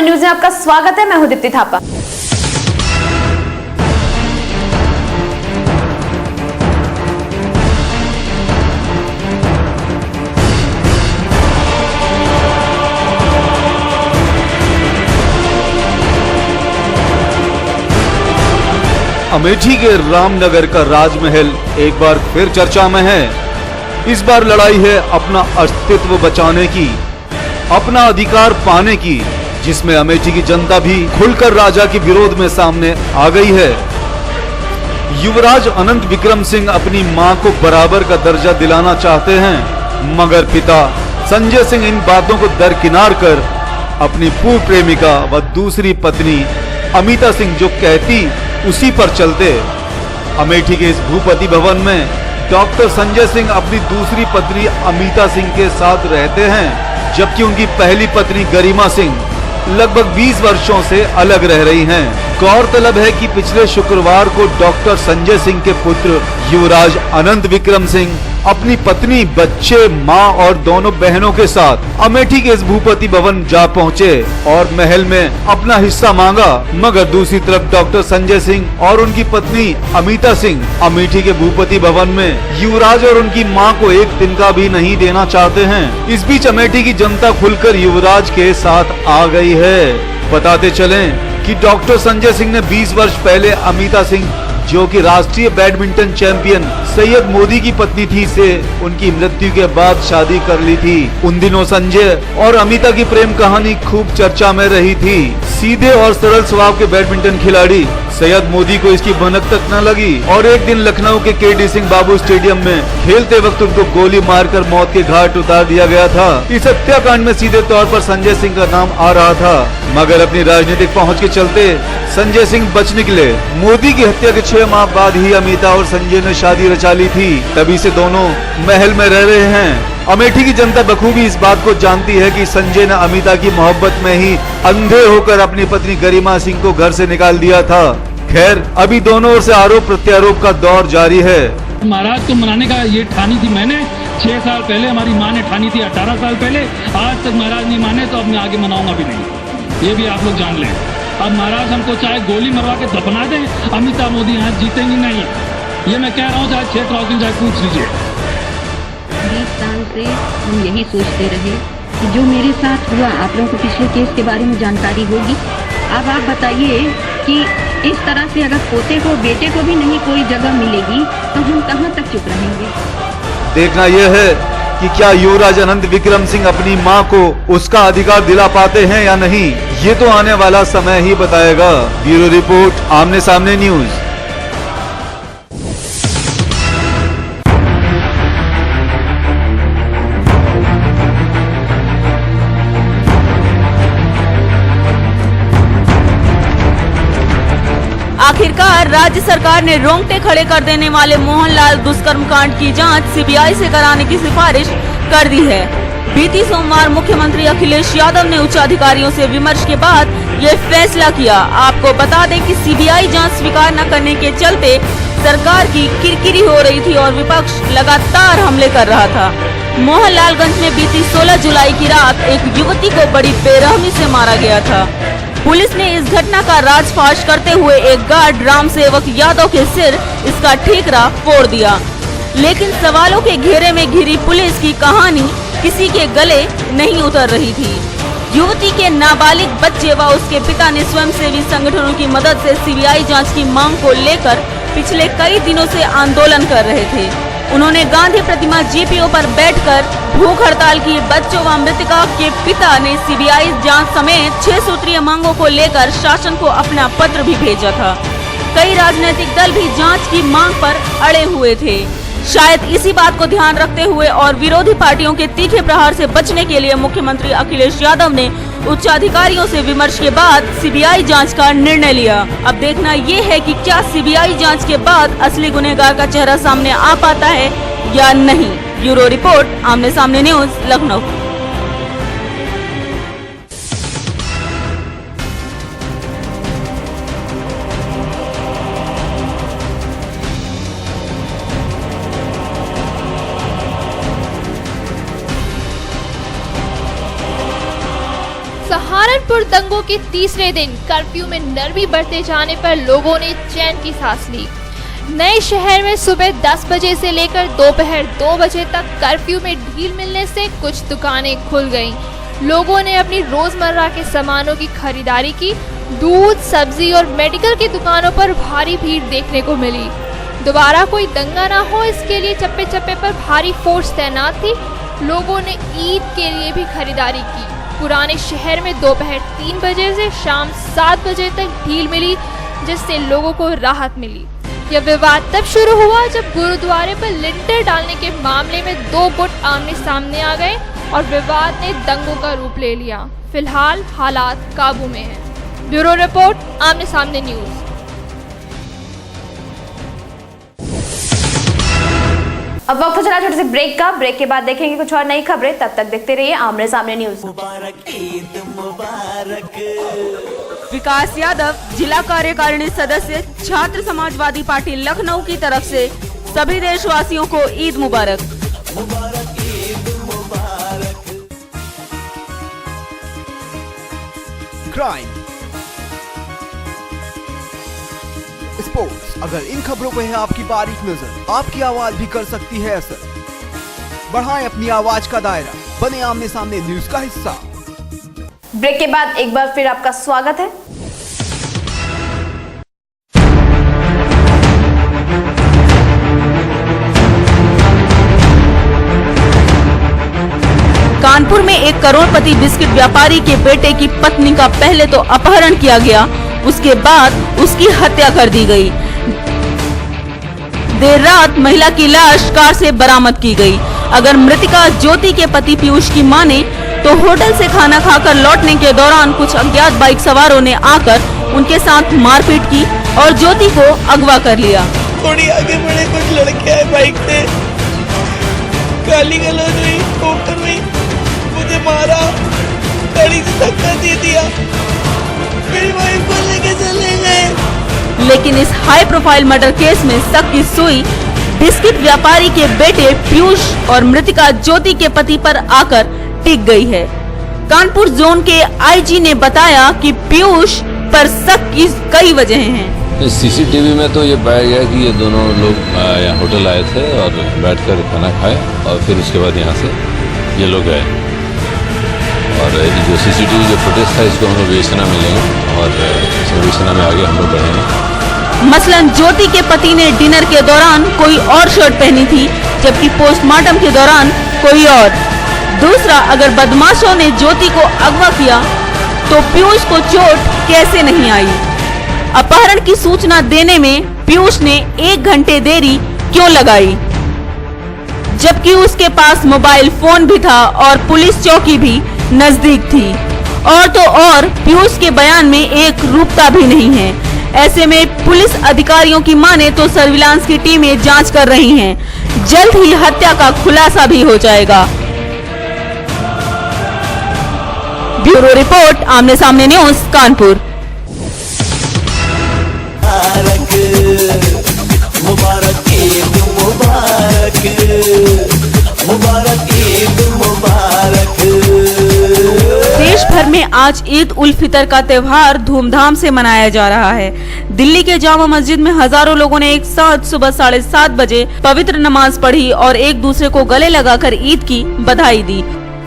News में आपका स्वागत है। मैं हूं दीप्ति थापा। अमेठी के रामनगर का राजमहल एक बार फिर चर्चा में है। इस बार लड़ाई है अपना अस्तित्व बचाने की, अपना अधिकार पाने की, जिसमें अमेठी की जनता भी खुलकर राजा के विरोध में सामने आ गई है। युवराज अनंत विक्रम सिंह अपनी मां को बराबर का दर्जा दिलाना चाहते हैं, मगर पिता संजय सिंह इन बातों को दरकिनार कर अपनी पूर्व प्रेमिका व दूसरी पत्नी अमिता सिंह जो कहती उसी पर चलते। अमेठी के इस भूपति भवन में डॉक्टर संजय सिंह अपनी दूसरी पत्नी अमिता सिंह के साथ रहते हैं, जबकि उनकी पहली पत्नी गरिमा सिंह लगभग 20 वर्षों से अलग रह रही हैं। गौरतलब है कि पिछले शुक्रवार को डॉक्टर संजय सिंह के पुत्र युवराज अनंत विक्रम सिंह अपनी पत्नी, बच्चे, मां और दोनों बहनों के साथ अमेठी के इस भूपति भवन जा पहुंचे और महल में अपना हिस्सा मांगा, मगर दूसरी तरफ डॉक्टर संजय सिंह और उनकी पत्नी अमिता सिंह अमेठी के भूपति भवन में युवराज और उनकी मां को एक दिन का भी नहीं देना चाहते हैं। इस बीच अमेठी की जनता खुलकर युवराज के साथ आ गई है। बताते चलें कि डॉक्टर संजय सिंह ने 20 वर्ष पहले अमिता सिंह, जो कि राष्ट्रीय बैडमिंटन चैंपियन सैयद मोदी की पत्नी थी, से उनकी मृत्यु के बाद शादी कर ली थी। उन दिनों संजय और अमिता की प्रेम कहानी खूब चर्चा में रही थी। सीधे और सरल स्वभाव के बैडमिंटन खिलाड़ी सैयद मोदी को इसकी भनक तक न लगी और एक दिन लखनऊ के केडी सिंह बाबू स्टेडियम में खेलते वक्त उनको गोली मारकर मौत के घाट उतार दिया गया था। इस हत्याकांड में सीधे तौर पर संजय सिंह का नाम आ रहा था, मगर अपनी राजनीतिक पहुंच के चलते संजय सिंह बच निकले। मोदी की हत्या के 6 माह बाद ही अमिता और संजय ने शादी रचा ली थी, तभी से दोनों महल में रह रहे हैं। अमेठी की जनता बखूबी इस बात को जानती है कि संजय ने अमिता की मोहब्बत में ही अंधे होकर अपनी पत्नी गरिमा सिंह को घर से निकाल दिया था। खैर, अभी दोनों ओर से आरोप प्रत्यारोप का दौर जारी है। महाराज को मनाने का ये ठानी थी मैंने 6 साल पहले, हमारी माँ ने ठानी थी 18 साल पहले। आज तक महाराज नहीं माने तो अब मैं आगे मनाऊंगा भी नहीं, ये भी आप लोग जान लें। अब महाराज हमको चाहे गोली मरवा के दफना दें, अमिता मोदी यहाँ जीतेंगी नहीं, ये मैं कह रहा हूँ। चाहे क्षेत्र हाउसिंग चाहे पूछ लीजिए। 20 साल से हम यही सोचते रहे कि जो मेरे साथ हुआ, आप लोगों को पिछले केस के बारे में जानकारी होगी। अब आप बताइए कि इस तरह से अगर पोते को, बेटे को भी नहीं कोई जगह मिलेगी तो हम कहाँ तक चुप रहेंगे। देखना यह है कि क्या युवराज अनंत विक्रम सिंह अपनी मां को उसका अधिकार दिला पाते हैं या नहीं, ये तो आने वाला समय ही बताएगा। ब्यूरो रिपोर्ट, आमने सामने न्यूज। आखिरकार राज्य सरकार ने रोंगटे खड़े कर देने वाले मोहनलाल दुष्कर्म कांड की जांच सीबीआई से कराने की सिफारिश कर दी है। बीती सोमवार मुख्यमंत्री अखिलेश यादव ने उच्च अधिकारियों से विमर्श के बाद ये फैसला किया। आपको बता दें कि सीबीआई जांच स्वीकार न करने के चलते सरकार की किरकिरी हो रही थी और विपक्ष लगातार हमले कर रहा था। मोहनलालगंज में बीती 16 जुलाई की रात एक युवती को बड़ी बेरहमी से मारा गया था। पुलिस ने इस घटना का राजफाश करते हुए एक गार्ड राम सेवक यादव के सिर इसका ठीकरा फोड़ दिया, लेकिन सवालों के घेरे में घिरी पुलिस की कहानी किसी के गले नहीं उतर रही थी। युवती के नाबालिग बच्चे व उसके पिता ने स्वयंसेवी संगठनों की मदद से सीबीआई जांच की मांग को लेकर पिछले कई दिनों से आंदोलन कर रहे थे। उन्होंने गांधी प्रतिमा जीपीओ पर बैठकर भूख हड़ताल की। बच्चों व मृतका के पिता ने सीबीआई जांच समेत 6 सूत्रीय मांगों को लेकर शासन को अपना पत्र भी भेजा था। कई राजनीतिक दल भी जांच की मांग पर अड़े हुए थे। शायद इसी बात को ध्यान रखते हुए और विरोधी पार्टियों के तीखे प्रहार से बचने के लिए मुख्यमंत्री अखिलेश यादव ने उच्च अधिकारियों से विमर्श के बाद सीबीआई जांच का निर्णय लिया। अब देखना ये है कि क्या सीबीआई जांच के बाद असली गुनहगार का चेहरा सामने आ पाता है या नहीं। ब्यूरो रिपोर्ट, आमने सामने न्यूज, लखनऊ। कानपुर दंगों के तीसरे दिन कर्फ्यू में नरमी बरते जाने पर लोगों ने चैन की सांस ली। नए शहर में सुबह 10 बजे से लेकर दोपहर 2 बजे तक कर्फ्यू में ढील मिलने से कुछ दुकानें खुल गईं। लोगों ने अपनी रोजमर्रा के सामानों की खरीदारी की। दूध, सब्जी और मेडिकल की दुकानों पर भारी भीड़ देखने को मिली। दोबारा कोई दंगा ना हो, इसके लिए चप्पे चप्पे पर भारी फोर्स तैनात थी। लोगों ने ईद के लिए भी खरीदारी की। पुराने शहर में दोपहर 3 बजे से शाम 7 बजे तक ढील मिली, जिससे लोगों को राहत मिली। यह विवाद तब शुरू हुआ जब गुरुद्वारे पर लिंटर डालने के मामले में 2 गुट आमने सामने आ गए और विवाद ने दंगों का रूप ले लिया। फिलहाल हालात काबू में हैं। ब्यूरो रिपोर्ट, आमने सामने न्यूज। अब वक्त हो चला छोटे से ब्रेक का। ब्रेक के बाद देखेंगे कुछ और नई खबरें। तब तक देखते रहिए आमने सामने न्यूज। मुबारक ईद मुबारक। विकास यादव, जिला कार्यकारिणी सदस्य, छात्र समाजवादी पार्टी लखनऊ की तरफ से सभी देशवासियों को ईद मुबारक। मुबारक ईद मुबारक। क्राइम, स्पोर्ट्स, अगर इन खबरों पे है आपकी बारीक नजर, आपकी आवाज भी कर सकती है असर। बढ़ाएं अपनी आवाज का दायरा, बने आमने सामने न्यूज का हिस्सा। ब्रेक के बाद एक बार फिर आपका स्वागत है। कानपुर में एक करोड़पति बिस्किट व्यापारी के बेटे की पत्नी का पहले तो अपहरण किया गया, उसके बाद उसकी हत्या कर दी गई। देर रात महिला की लाश कार से बरामद की गई। अगर मृतिका ज्योति के पति पीयूष की माने तो होटल से खाना खाकर लौटने के दौरान कुछ अज्ञात बाइक सवारों ने आकर उनके साथ मारपीट की और ज्योति को अगवा कर लिया। थोड़ी आगे बढ़े, कुछ लड़के आए बाइक से, गाली गलौज हुई, ठोकर हुई, मुझे मारा, गाड़ी से धक्का दे दिया, मेरी वाइफ को लेके चले गए। लेकिन इस हाई प्रोफाइल मर्डर केस में शक की सुई बिस्किट व्यापारी के बेटे पीयूष और मृतिका ज्योति के पति पर आकर टिक गई है। कानपुर जोन के आईजी ने बताया कि पीयूष पर शक की कई वजह हैं। सीसीटीवी में तो ये पाया गया कि ये दोनों लोग यहाँ होटल आए थे और बैठकर खाना खाए और फिर उसके बाद यहाँ से ये लोग गए। और जो सीसीटीवी जो फुटेज था इसको हम लोग विवेचना में लेंगे और विवेचना में आगे हम लोग बढ़ेंगे। मसलन ज्योति के पति ने डिनर के दौरान कोई और शर्ट पहनी थी, जबकि पोस्टमार्टम के दौरान कोई और। दूसरा, अगर बदमाशों ने ज्योति को अगवा किया तो पीयूष को चोट कैसे नहीं आई? अपहरण की सूचना देने में पीयूष ने 1 घंटे देरी क्यों लगाई, जबकि उसके पास मोबाइल फोन भी था और पुलिस चौकी भी नजदीक थी। और तो और पीयूष के बयान में एक रूपता भी नहीं है। ऐसे में पुलिस अधिकारियों की माने तो सर्विलांस की टीमें जांच कर रही हैं। जल्द ही हत्या का खुलासा भी हो जाएगा। ब्यूरो रिपोर्ट, आमने सामने न्यूज, कानपुर। मुबारक ईद मुबारक, मुबारक ईद मुबारक। देश भर में आज ईद उल फितर का त्योहार धूमधाम से मनाया जा रहा है। दिल्ली के जामा मस्जिद में हजारों लोगों ने एक साथ सुबह 7:30 बजे पवित्र नमाज पढ़ी और एक दूसरे को गले लगाकर ईद की बधाई दी।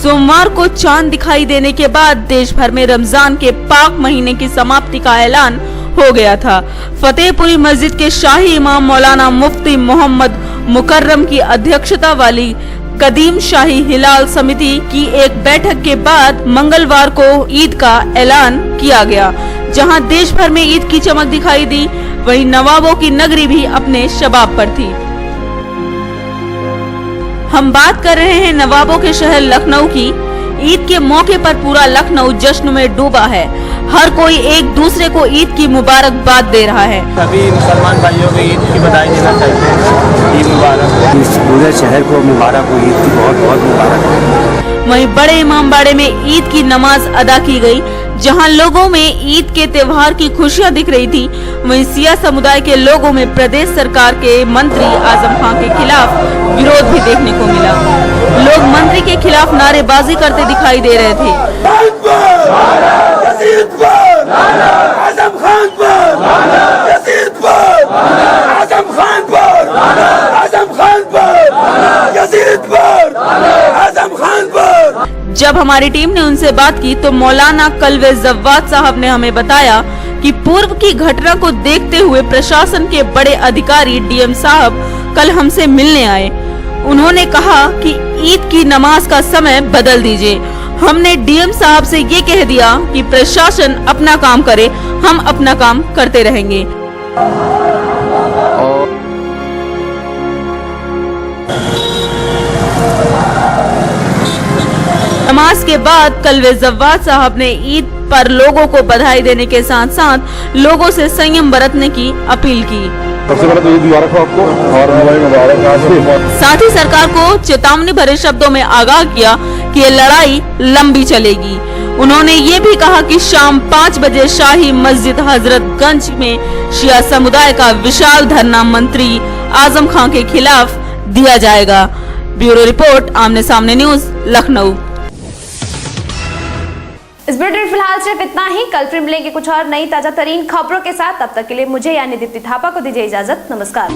सोमवार को चांद दिखाई देने के बाद देश भर में रमजान के पाक महीने की समाप्ति का ऐलान हो गया था। फतेहपुरी मस्जिद के शाही इमाम मौलाना मुफ्ती मोहम्मद मुकर्रम की अध्यक्षता वाली कदीम शाही हिलाल समिति की एक बैठक के बाद मंगलवार को ईद का ऐलान किया गया। जहां देश भर में ईद की चमक दिखाई दी, वहीं नवाबों की नगरी भी अपने शबाब पर थी। हम बात कर रहे हैं नवाबों के शहर लखनऊ की। ईद के मौके पर पूरा लखनऊ जश्न में डूबा है। हर कोई एक दूसरे को ईद की मुबारकबाद दे रहा है। सभी मुसलमान भाइयों को ईद की बधाई देना चाहते हैं। ईद मुबारक। इस पूरे शहर को मुबारक हो, ईद की बहुत बहुत मुबारक। वहीं बड़े इमामबाड़े में ईद की नमाज अदा की गई, जहां लोगों में ईद के त्योहार की खुशियां दिख रही थी। वहीं सिया समुदाय के लोगों में प्रदेश सरकार के मंत्री आजम खान के खिलाफ विरोध भी देखने को मिला। लोग मंत्री के खिलाफ नारेबाजी करते दिखाई दे रहे थे। यजीद पर आजम खान पर यजीद पर आजम खान पर आजम खान पर यजीद पर आजम खान पर। जब हमारी टीम ने उनसे बात की तो मौलाना कलवे जव्वाद साहब ने हमें बताया कि पूर्व की घटना को देखते हुए प्रशासन के बड़े अधिकारी डीएम साहब कल हमसे मिलने आए। उन्होंने कहा कि ईद की नमाज का समय बदल दीजिए। हमने डीएम साहब से ये कह दिया कि प्रशासन अपना काम करे, हम अपना काम करते रहेंगे। नमाज के बाद कलवे जव्वाद साहब ने ईद पर लोगों को बधाई देने के साथ साथ लोगों से संयम बरतने की अपील की। सबसे पहले तो ईद मुबारक हो आपको और मुबारक। साथ ही सरकार को चेतावनी भरे शब्दों में आगाह किया कि ये लड़ाई लंबी चलेगी। उन्होंने ये भी कहा कि शाम 5 बजे शाही मस्जिद हजरतगंज में शिया समुदाय का विशाल धरना मंत्री आजम खान के खिलाफ दिया जाएगा। ब्यूरो रिपोर्ट, आमने सामने न्यूज, लखनऊ। इस बुलेटिन फिलहाल सिर्फ इतना ही। कल फिर मिलेंगे कुछ और नई ताजा तरीन खबरों के साथ। तब तक के लिए मुझे यानी दीप्ति थापा को दीजिए इजाजत। नमस्कार।